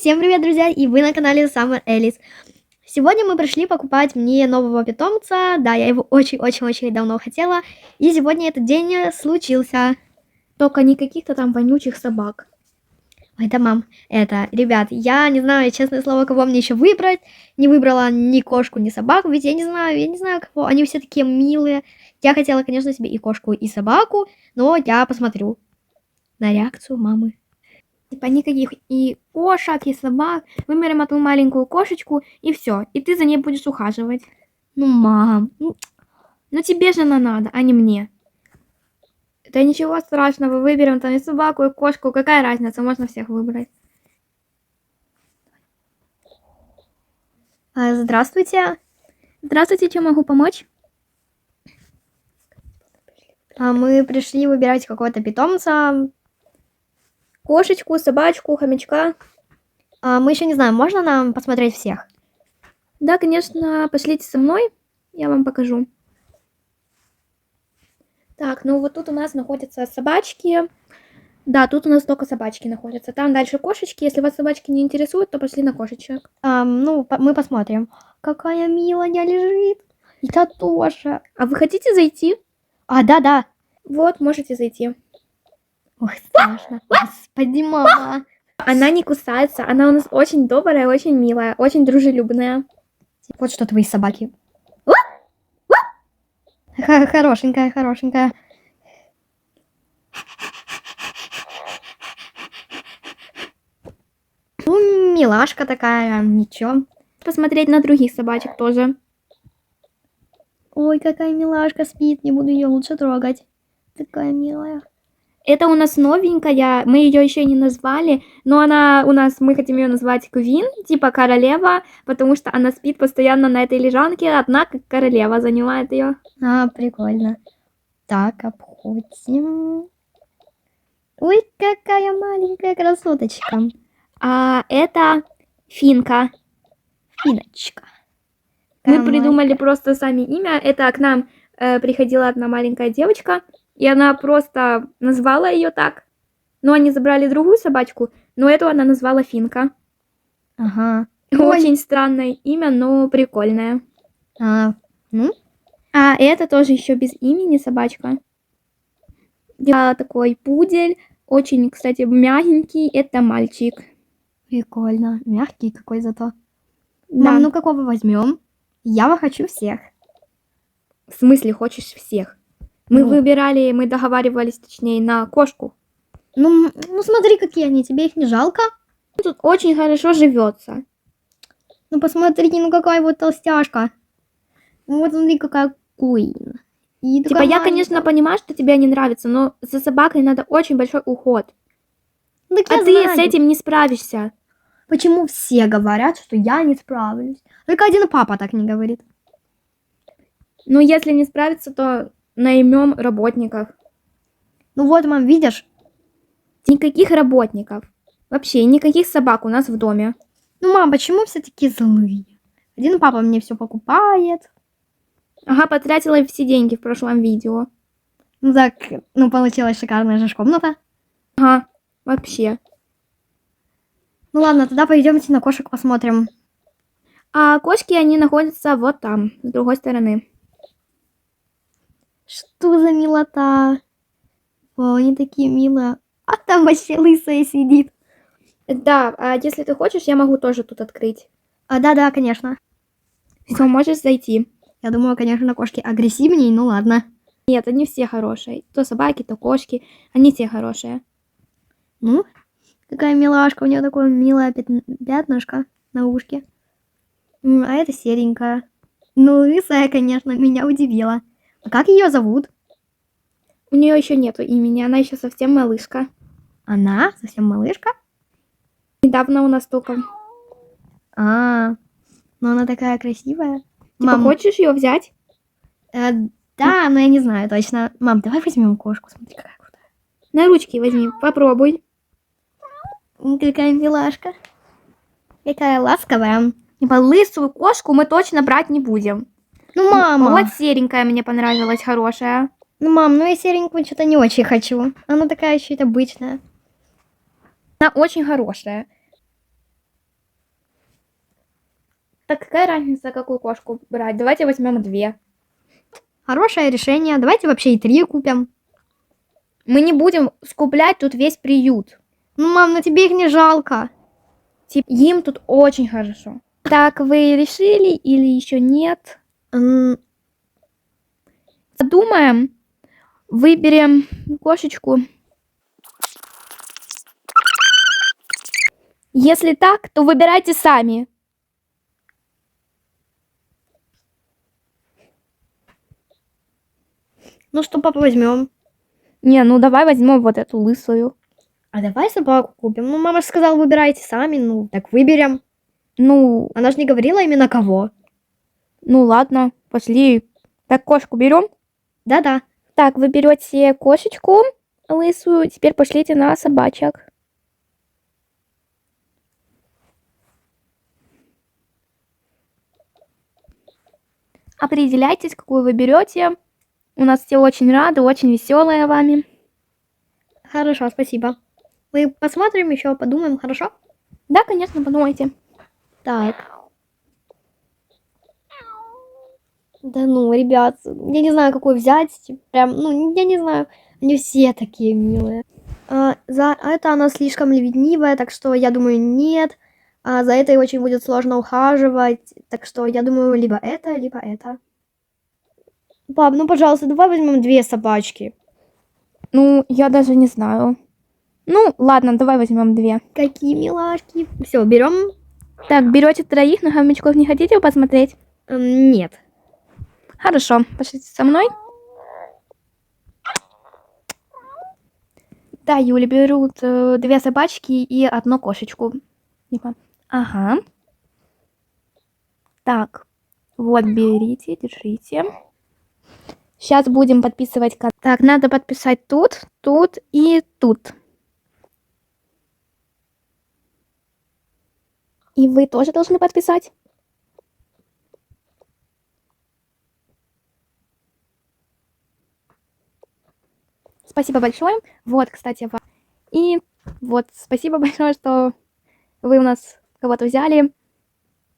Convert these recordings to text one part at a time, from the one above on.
Всем привет, друзья, и вы на канале Summer Alice. Сегодня мы пришли покупать мне нового питомца. Да, я его очень-очень-очень давно хотела. И сегодня этот день случился. Только не каких-то там вонючих собак. Ой, да, мам, ребят, я не знаю, честное слово, кого мне еще выбрать. Не выбрала ни кошку, ни собаку, ведь я не знаю кого. Они все такие милые. Я хотела, конечно, себе и кошку, и собаку, но я посмотрю на реакцию мамы. Типа никаких и кошек, и собак. Выберем одну маленькую кошечку, и все. И ты за ней будешь ухаживать. Ну, мам, Но тебе же она надо, а не мне. Да ничего страшного, выберем там и собаку, и кошку. Какая разница, можно всех выбрать. Здравствуйте. Здравствуйте, чем могу помочь? Мы пришли выбирать какого-то питомца. Кошечку, собачку, хомячка. Мы еще не знаем, можно нам посмотреть всех? Да, конечно, пошлите со мной, я вам покажу. Так, ну вот тут у нас находятся собачки. Да, тут у нас только собачки находятся. Там дальше кошечки. Если вас собачки не интересуют, то пошли на кошечек. Мы посмотрим. Какая милая лежит. И та тоже. А вы хотите зайти? Да. Вот, можете зайти. Ой, страшно. Господи, мама. Она не кусается. Она у нас очень добрая, очень милая, очень дружелюбная. Вот что твои собаки. Хорошенькая. Ну, милашка такая, ничего. Посмотреть на других собачек тоже. Ой, какая милашка спит. Не буду ее лучше трогать. Такая милая. Это у нас новенькая, мы ее еще не назвали, но она у нас, мы хотим ее назвать Квин, типа королева, потому что она спит постоянно на этой лежанке, одна как королева занимает ее. Прикольно. Так, обходим. Ой, какая маленькая красоточка. А это Финка. Финочка. Мы придумали просто сами имя. Это к нам приходила одна маленькая девочка, и она просто назвала ее так. Но они забрали другую собачку, но эту она назвала Финка. Ага. Очень странное имя, но прикольное. Ну? А это тоже еще без имени собачка. Такой пудель, очень, кстати, мягенький. Это мальчик. Прикольно. Мягкий какой зато. Да. Мам, ну какого возьмем? Я хочу всех. В смысле, хочешь всех? Мы выбирали, мы договаривались, точнее, на кошку. Ну смотри, какие они, тебе их не жалко? Тут очень хорошо живется. Ну посмотри, ну какая вот толстяшка. Вот смотри, какая Куин. Типа, я, конечно, понимаю, что тебе не нравится, но за собакой надо очень большой уход. Ну, а ты с этим не справишься. Почему все говорят, что я не справлюсь? Только один папа так не говорит. Ну, если не справиться, то наймем работников. Ну вот, мам, видишь? Никаких работников. Вообще, никаких собак у нас в доме. Ну, мам, почему все такие злые? Один папа мне все покупает. Ага, потратила все деньги в прошлом видео. Ну так, получилась шикарная же комната. Ага, вообще. Ну ладно, тогда пойдемте на кошек посмотрим. А кошки, они находятся вот там, с другой стороны. Что за милота? О, они такие милые. А там вообще лысая сидит. Да, а если ты хочешь, я могу тоже тут открыть. Да, конечно. Все, можешь зайти. Я думаю, конечно, кошки агрессивнее, ну ладно. Нет, они все хорошие. То собаки, то кошки. Они все хорошие. Ну, какая милашка. У нее такое милое пятнышко на ушке. А это серенькая. Ну, лысая, конечно, меня удивила. А как ее зовут? У нее еще нету имени, она еще совсем малышка. Она? Совсем малышка? Недавно у нас только. Ну она такая красивая. Типа, хочешь ее взять? Да, но я не знаю точно. Мам, давай возьмем кошку, смотри, какая крутая. На ручки возьми, попробуй. Какая милашка. Какая ласковая. Типа, лысую кошку мы точно брать не будем. Ну, мама. Вот серенькая мне понравилась, хорошая. Ну, мам, я серенькую что-то не очень хочу. Она такая чуть обычная. Она очень хорошая. Так какая разница, какую кошку брать? Давайте возьмем 2. Хорошее решение. Давайте вообще и 3 купим. Мы не будем скуплять тут весь приют. Ну, мам, на тебе их не жалко. Им тут очень хорошо. Так, вы решили или еще нет? Подумаем. Выберем кошечку. Если так, то выбирайте сами. Ну что, папа, возьмем? Не, ну давай возьмем вот эту лысую. А давай собаку купим. Ну, мама же сказала, выбирайте сами. Ну, так выберем. Ну, Она же не говорила именно кого. ну ладно, пошли. Так, кошку берем? Да-да. Так, вы берете кошечку лысую, теперь пошлите на собачек. Определяйтесь, какую вы берете. У нас все очень рады, очень веселые вами. Хорошо, спасибо. Мы посмотрим еще, подумаем, хорошо? Да, конечно, подумайте. Так. Да ну, ребят, я не знаю, какой взять. Прям, ну, я не знаю. Они все такие милые. За это она слишком ленивая, так что я думаю, нет. А за это ей очень будет сложно ухаживать. Так что я думаю, либо это, либо это. Пап, ну, пожалуйста, давай возьмем 2 собачки. Ну, я даже не знаю. Ну, ладно, давай возьмем 2. Какие милашки. Все, берем. Так, берете 3, на хомячков не хотите посмотреть? Нет. Хорошо, пошлите со мной. Да, Юля, берут 2 собачки и 1 кошечку. Ага. Так, вот берите, держите. Сейчас будем подписывать. Так, надо подписать тут, тут и тут. И вы тоже должны подписать. Спасибо большое. Вот, кстати, вам. И вот, спасибо большое, что вы у нас кого-то взяли.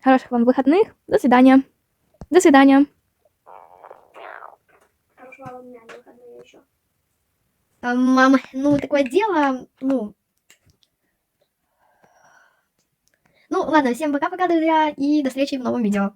Хороших вам выходных. До свидания. До свидания. Хорошего дня, выходные еще. Мама, ну, такое дело, ну... Ну, ладно, всем пока-пока, друзья, и до встречи в новом видео.